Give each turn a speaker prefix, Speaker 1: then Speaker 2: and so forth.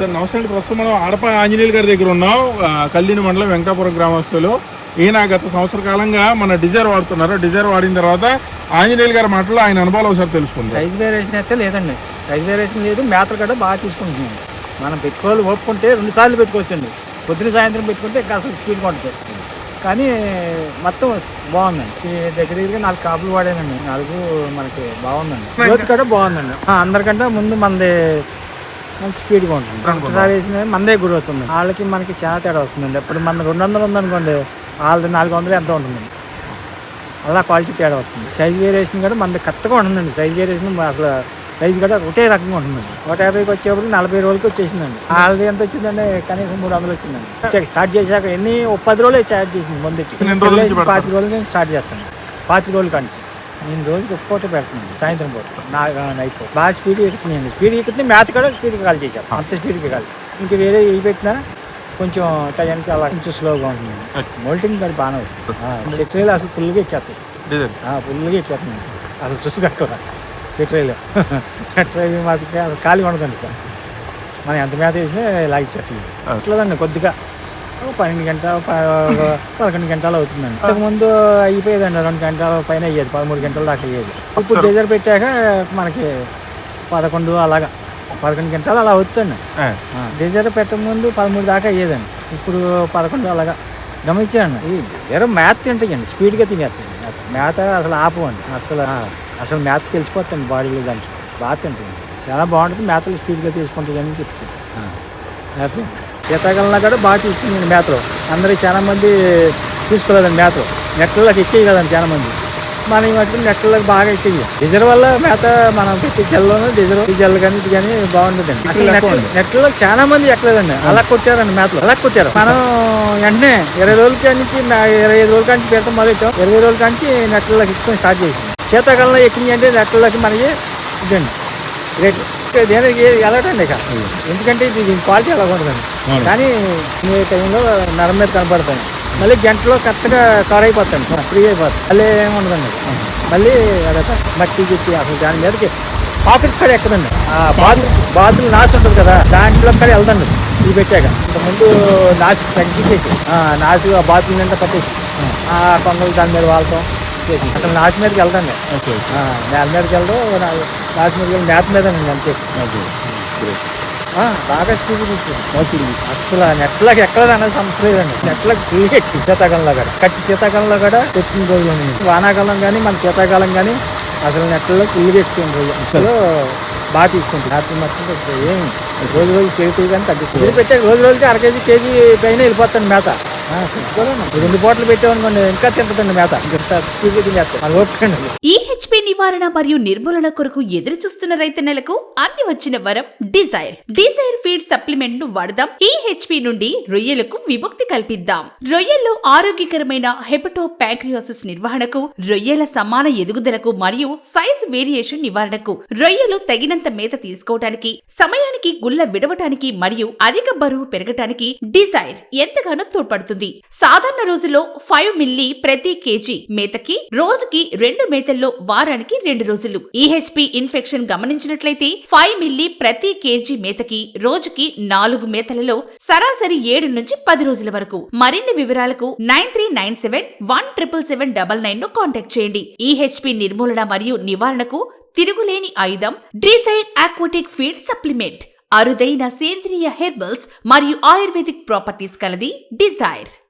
Speaker 1: నమస్తే అండి. ప్రస్తుతం మనం ఆడప ఆంజనేయులు గారి దగ్గర ఉన్నాం. కల్దిని మండలం వెంకటాపురం గ్రామస్తులు. ఈయన గత సంవత్సర కాలంగా మన డిజైర్ వాడుతున్నారు. డిజైర్ వాడిన తర్వాత ఆంజనేయులు గారి మాటలో ఆయన అనుభవాలు ఒకసారి తెలుసుకుందాం.
Speaker 2: సైజ్ వేరియేషన్ అయితే లేదండి, సైజ్ వేరియేషన్ లేదు. మేతలు కూడా బాగా తీసుకుంటున్నాం. మనం పెట్టుకోవాలి ఒప్పుకుంటే 2 సార్లు పెట్టుకోవచ్చండి. పొద్దున సాయంత్రం పెట్టుకుంటే ఇంకా అసలు స్పీడ్గా ఉంటుంది. కానీ మొత్తం బాగుందండి. దగ్గర 4 కాపులు వాడానండి. 4 మనకి బాగుందండి. గ్రోత్ కూడా బాగుందండి. అందరికంటే ముందు మనది మంచి స్పీడ్గా ఉంటుంది. ఒకసారి వేసిన మందే గ్రోత్ ఉంది. వాళ్ళకి మనకి చాలా తేడా వస్తుందండి. ఇప్పుడు మన 200 ఉందనుకోండి, వాళ్ళది 400 ఎంత ఉంటుందండి. అలా క్వాలిటీ తేడా వస్తుంది. సైజ్ వేరియేషన్ కూడా మనది కరెక్ట్గా ఉంటుందండి. సైజ్ వేరియేషన్ అసలు సైజ్ కూడా ఒకటే రకంగా ఉంటుందండి. 150కి వచ్చేప్పుడు 40 రోజులకి వచ్చేసిందండి. వాళ్ళది ఎంత వచ్చిందండి, కనీసం 300 వచ్చిందండి. స్టార్ట్ చేశాక 10 రోజులు స్టార్ట్ చేసింది. ముందుకి 25 రోజులు నేను స్టార్ట్ చేస్తాను. 25 రోజుల కంటే నేను రోజుకి ఒక్కోటే పెడుతున్నాను. సాయంత్రం పూట నైట్ బాగా స్పీడ్ ఎక్కుతున్నాయండి. స్పీడ్ ఎక్కుతుంది. మ్యాచ్ కూడా స్పీడ్గా కాల్ చేశాను. అంత స్పీడ్గా కాదు. ఇంక వేరే ఇవి పెట్టినా కొంచెం టయానికి అలా కొంచెం స్లోగా ఉంటుంది. మోల్టింగ్ మరి బాగానే వస్తుంది. సెట్రైలు అసలు ఫుల్గా ఇచ్చేస్తాయి. ఫుల్గా ఇచ్చేస్తున్నాయి. అసలు చూసి కట్టరా సెట్రైలు. సెట్రైలు మాత్రం అసలు ఖాళీ ఉండదండి. మనం ఎంత మేత వేసినా ఇలా ఇచ్చేస్తుంది. అట్లేదండి. కొద్దిగా 12 గంటలు 11 గంటలు అవుతుందండి. ఇంతకుముందు అయిపోయేదండి. 2 గంటల పైన అయ్యేది. 13 గంటల దాకా అయ్యేది. ఇప్పుడు డీజర్ పెట్టాక మనకి 11 అలాగా 11 గంటలు అలా అవుతుందండి. డీజర్ పెట్టక ముందు 13 దాకా అయ్యేదండి. ఇప్పుడు 11 అలాగా గమనించాను. ఈ వేరే మేత తింటాయండి. స్పీడ్గా తినేస్తాయండి. మేత అసలు ఆపవండి. అసలు మేత తెలిసిపోతుంది బాడీలో. దానికి బాగా తింటుంది. చాలా బాగుంటుంది. మేతలు స్పీడ్గా తీసుకుంటుందని చెప్తుంది. శీతాకాలంలో కూడా బాగా తీసుకుంది మేతలు. అందరూ చాలా మంది తీసుకోలేదండి మేతలు. నెట్లలోకి ఎక్కేవి కదండి చాలా మంది. మనం ఈ మధ్య నెట్లలోకి బాగా ఎక్కేవి. డీజర్ వల్ల మేత మనం పెట్టి జల్లోనూ డీజల్ కానీ ఇది కానీ బాగుంటుందండి. అసలు నెట్లలో చాలా మంది ఎక్కలేదండి. అలా కొట్టారండి మేతలు. అలా కొట్టారు. మనం వెంటనే 20 రోజుల నుంచి 25 రోజుల నుంచి పెడతాం మొదలెట్టాం. 20 రోజుల నుంచి నెట్లలోకి ఎక్కువ స్టార్ట్ చేసి శీతాకాలంలో ఎక్కింది అంటే నెట్లలోకి మనకి ఇదండి రేటు. దేనికి ఎలాగండి ఇక, ఎందుకంటే దీని క్వాలిటీ అలా ఉంటుందండి. కానీ ఈ టైంలో నరం మీద కనపడతాయి. మళ్ళీ గంటలో కరెక్ట్గా కవర్ అయిపోతాను. ఫ్రీ అయిపోతుంది. మళ్ళీ ఏముండదండి. మళ్ళీ అదొక మట్టి గిట్టి అసలు దాని మీదకి పాకెట్ కూడా ఎక్కదండి. బాతులు నాసు ఉంటుంది కదా, దాంట్లో కూడా వెళ్దండి ఇది పెట్టాక. ఇంతకుముందు నాసు తగ్గించేసి నాసు ఆ బాతుల నిండా పట్టేసి ఆ కొంగలు దాని మీద వాళ్ళతో అసలు నాసు మీదకి వెళ్తాండి. నేల మీదకి వెళ్దాం. నాసు మీదకి వెళ్ళి మేత మీద అంతే. బాగా స్పీడ్ వచ్చింది. అసలు నెట్లకి ఎక్కడ అనేది సమస్య లేదండి. నెట్లకి ఫుల్గా ఎక్కి శీతాకాలంలో కూడా శీతాకాలంలో కూడా పెట్టిన రోజులు ఉన్నాయి. వానాకాలం కానీ మన శీతాకాలం కానీ అసలు నెట్లలో ఫుల్గా ఎక్కువ రోజు అసలు బాగా తీసుకుంటుంది. హ్యాపీ మొత్తం ఏం రోజు పెరుగుతుంది కానీ తగ్గిస్తుంది. పెట్టాక రోజుకి 1/2 కేజీ కేజీ పైన వెళ్ళిపోతాను మేత. 2 పూటలు పెట్టామనుకోండి ఇంకా తింటుందండి మేత.
Speaker 3: ఈహెచ్పీ నివారణ మరియు నిర్మూలన కొరకు ఎదురు చూస్తున్న రైతన్నలకు అంది వచ్చిన వరం డిజైర్ ఫీడ్ సప్లిమెంట్ ను వాడదాం. ఈహెచ్పీ నుండి రొయ్యలకు విముక్తి కల్పిద్దాం. రొయ్యల్లో ఆరోగ్యకరమైన హెపటో ప్యాంక్రియాసిస్ నిర్వహణకు, రొయ్యల సమాన ఎదుగుదలకు మరియు సైజ్ వేరియేషన్ నివారణకు, రొయ్యలు తగినంత మేత తీసుకోవటానికి, సమయానికి గుల్ల విడవటానికి మరియు అధిక బరువు పెరగటానికి డిజైర్ ఎంతగానో తోడ్పడుతుంది. సాధారణ రోజుల్లో 5 మిల్లీ ప్రతి కేజీ మేతకి రోజుకి 2 మేతల్లో వారానికి 2 రోజులు. ఈహెచ్పీ ఇన్ఫెక్షన్ గమనించినట్లయితే 5 మిల్లీ ప్రతి కేజీ మేతకి రోజుకి 4 మేతలలో సరాసరి 7 నుంచి 10 రోజుల వరకు. మరిన్ని వివరాలకు 9397177799 ను కాంటాక్ట్ చేయండి. ఈహెచ్పీ నిర్మూలన మరియు నివారణకు తిరుగులేని ఆయుధం డిజైర్ ఆక్వాటిక్ ఫీడ్ సప్లిమెంట్. అరుదైన సేంద్రియ హెర్బల్స్ మరియు ఆయుర్వేదిక్ ప్రాపర్టీస్ కలది డిజైర్.